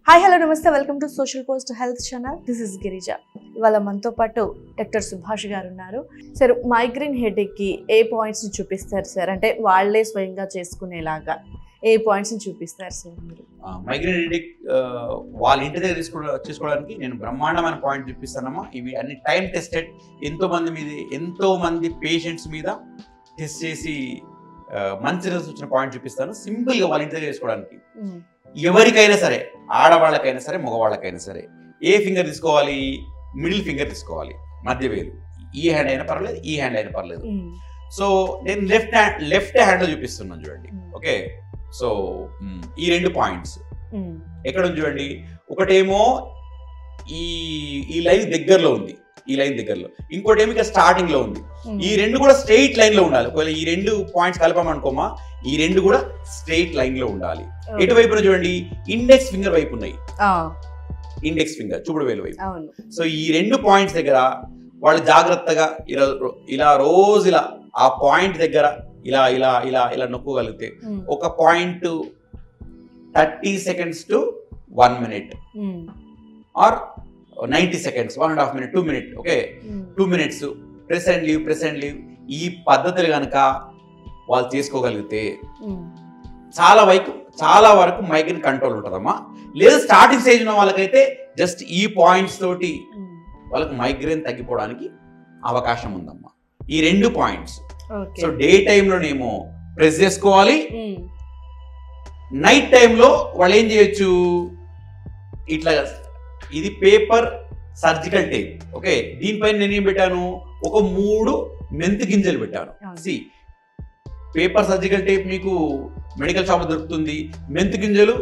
Hi hello నమస్తే welcome to social post health channel. This is Girija. ఇవాళ మనతో పాటు డాక్టర్ సుభాష్ గారు ఉన్నారు. సార్, మైగ్రేన్ హెడేక్కి ఏ పాయింట్స్ని చూపిస్తారు సార్? అంటే వాళ్ళే స్వయంగా చేసుకునేలాగా ఏ పాయింట్స్ని చూపిస్తారు సార్ మీరు? మైగ్రేన్ హెడేక్ వాళ్ళ ఇంటి దగ్గర చేసుకోవడానికి నేను బ్రహ్మాండమైన పాయింట్ చూపిస్తానమ్మా. ఇవి అన్ని టైం టెస్టెడ్, ఎంతో మంది పేషెంట్స్ మీద టెస్ట్ చేసి మంచి రిజల్ట్స్ వచ్చిన పాయింట్ చూపిస్తాను. సింపుల్గా వాళ్ళ ఇంటి దగ్గర చేసుకోవడానికి ఎవరికైనా సరే, ఆడవాళ్ళకైనా సరే మగవాళ్ళకైనా సరే, ఏ ఫింగర్ తీసుకోవాలి? మిడిల్ ఫింగర్ తీసుకోవాలి, మధ్య వేలు. ఈ హ్యాండ్ అయినా పర్లేదు, ఈ హ్యాండ్ అయినా పర్లేదు. సో నేను లెఫ్ట్ హ్యాండ్ లో చూపిస్తున్నాను చూడండి. ఓకే, సో ఈ రెండు పాయింట్స్ ఎక్కడ ఉంది చూడండి. ఒకటేమో ఈ లైన్ దగ్గరలో ఉంది, ఈ లైన్ దగ్గరలో. ఇంకోటి ఏమో ఇక్కడ స్టార్టింగ్ లో ఉంది. ఈ రెండు కూడా స్ట్రైట్ లైన్ లో ఉండాలి. ఒకవేళ ఈ రెండు పాయింట్స్ కలపమనుకోమా, ఈ రెండు కూడా స్ట్రైట్ లైన్ లో ఉండాలి. ఎటువైపున చూడండి, ఇండెక్స్ ఫింగర్ వైపు ఉన్నాయి. ఇండెక్స్ ఫింగర్ చూపుడు వేలు వైపు. సో ఈ రెండు పాయింట్స్ దగ్గర వాళ్ళు జాగ్రత్తగా ఇలా రోజు ఇలా ఆ పాయింట్ దగ్గర ఇలా ఇలా ఇలా ఇలా నొక్కగలిగితే ఒక point 30 seconds to 1 minute or 90 seconds, 1.5 minutes, 2 minutes. Okay, 2 minutes press and leave. ఈ పద్ధతులు కనుక వాళ్ళు చేసుకోగలిగితే చాలా వరకు మైగ్రేన్ కంట్రోల్ ఉంటుందమ్మా. లేదా స్టార్టింగ్ స్టేజ్ ఉన్న వాళ్ళకైతే జస్ట్ ఈ పాయింట్స్ తోటి వాళ్ళకి మైగ్రేన్ తగ్గిపోవడానికి అవకాశం ఉందమ్మా. ఈ రెండు పాయింట్స్. సో డే టైంలోనేమో ప్రెస్ చేసుకోవాలి. నైట్ టైంలో వాళ్ళు ఏం చేయొచ్చు, ఇట్లా ఇది పేపర్ సర్జికల్ టేప్. ఓకే, దీనిపైన నేనేం పెట్టాను, ఒక 3 మెంతి గింజలు పెట్టాను. పేపర్ సర్జికల్ టేప్ మీకు మెడికల్ షాప్ దొరుకుతుంది, మెంతి గింజలు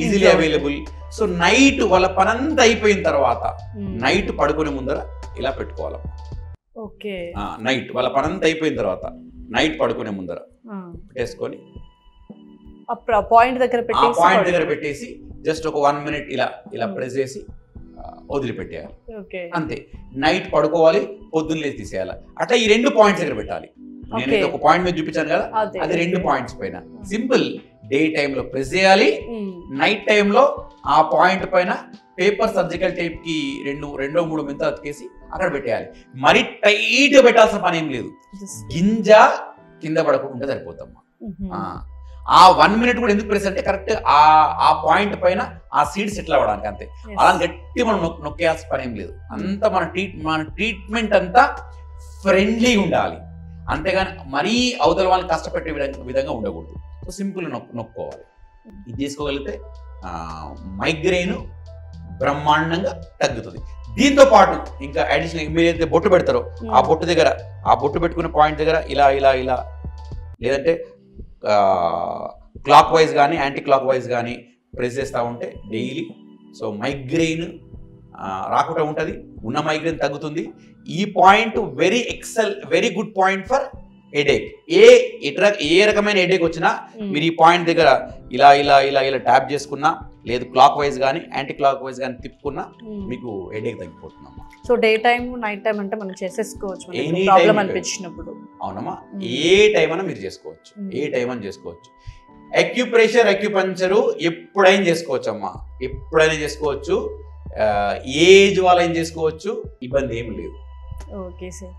ఈజీలీ అవైలబుల్. సో నైట్ వాళ్ళ పనంతా అయిపోయిన తర్వాత నైట్ పడుకునే ముందర ఇలా పెట్టుకోవాలి. ఓకే, నైట్ వాళ్ళ పనంతా అయిపోయిన తర్వాత నైట్ పడుకునే ముందర పెట్టేసుకొని పాయింట్ దగ్గర పెట్టేసి జస్ట్ ఒక 1 minute ఇలా ప్రెస్ చేసి వదిలిపెట్టేయాలి. అంతే. నైట్ పడుకోవాలి, పొద్దున్న లేచి తీసేయాలి. అట్లా ఈ రెండు పాయింట్స్ దగ్గర పెట్టాలి. నేనైతే ఒక పాయింట్ మీద చూపించాను కదా, అది 2 points పైన. సింపుల్. డే టైంలో ప్రెస్ చేయాలి, నైట్ టైంలో ఆ పాయింట్ పైన పేపర్ సర్జికల్ టేప్ కి 2-3 మెంతులు అతికేసి అక్కడ పెట్టేయాలి. మరి టైట్ పెట్టాల్సిన పని ఏం లేదు. గింజ కింద పడకుండా సరిపోతాం. ఆ 1 minute కూడా ఎందుకు ప్రెస్ అంటే కరెక్ట్ ఆ పాయింట్ పైన ఆ సీడ్స్ సెటిల్ అవ్వడానికి. అంతే. అలా గట్టి మనం నొక్కేయాల్సిన పని ఏం లేదు. అంతా మన ట్రీట్మెంట్ అంతా ఫ్రెండ్లీ ఉండాలి. అంతేగాని మరీ అవతల వాళ్ళని కష్టపెట్టే విధంగా ఉండకూడదు. సో సింపుల్ నొక్కోవాలి. ఇది చేసుకోగలిగితే మైగ్రేన్ బ్రహ్మాండంగా తగ్గుతుంది. దీంతో పాటు ఇంకా అడిషనల్ మీరైతే బొట్టు పెడతారో ఆ బొట్టు పెట్టుకునే పాయింట్ దగ్గర ఇలా ఇలా ఇలా, లేదంటే క్లాక్ వైజ్ కానీ యాంటీ క్లాక్ వైజ్ కానీ ప్రెస్ చేస్తూ ఉంటే డైలీ సో మైగ్రెయిన్ రాకుండా ఉంటుంది, ఉన్న మైగ్రెయిన్ తగ్గుతుంది. ఈ point very good point for headache. ఏ రకమైన హెడేక్ వచ్చినా మీరు ఈ పాయింట్ దగ్గర ఇలా ఇలా ఇలా ఇలా ట్యాప్ చేసుకున్నా, లేదు క్లాక్ వైజ్ కానీ యాంటీ క్లాక్ వైజ్ కానీ తిప్పుకున్నా మీకు హెడేక్ తగ్గిపోతుందమ్మా. So day time night time అంటే మనం చేసేసుకోవచ్చు ప్రాబ్లం అనిపించినప్పుడు. అవునమ్మా, ఏ టైం అయినా మీరు చేసుకోవచ్చు, ఏ టైం అని చేసుకోవచ్చు. అక్యుప్రెషర్, అక్యుపంక్చర్ ఎప్పుడైనా చేసుకోవచ్చు అమ్మా, ఎప్పుడైనా చేసుకోవచ్చు. ఏజ్ వాళ్ళైనా చేసుకోవచ్చు, ఇబ్బంది ఏం లేదు. Okay sir.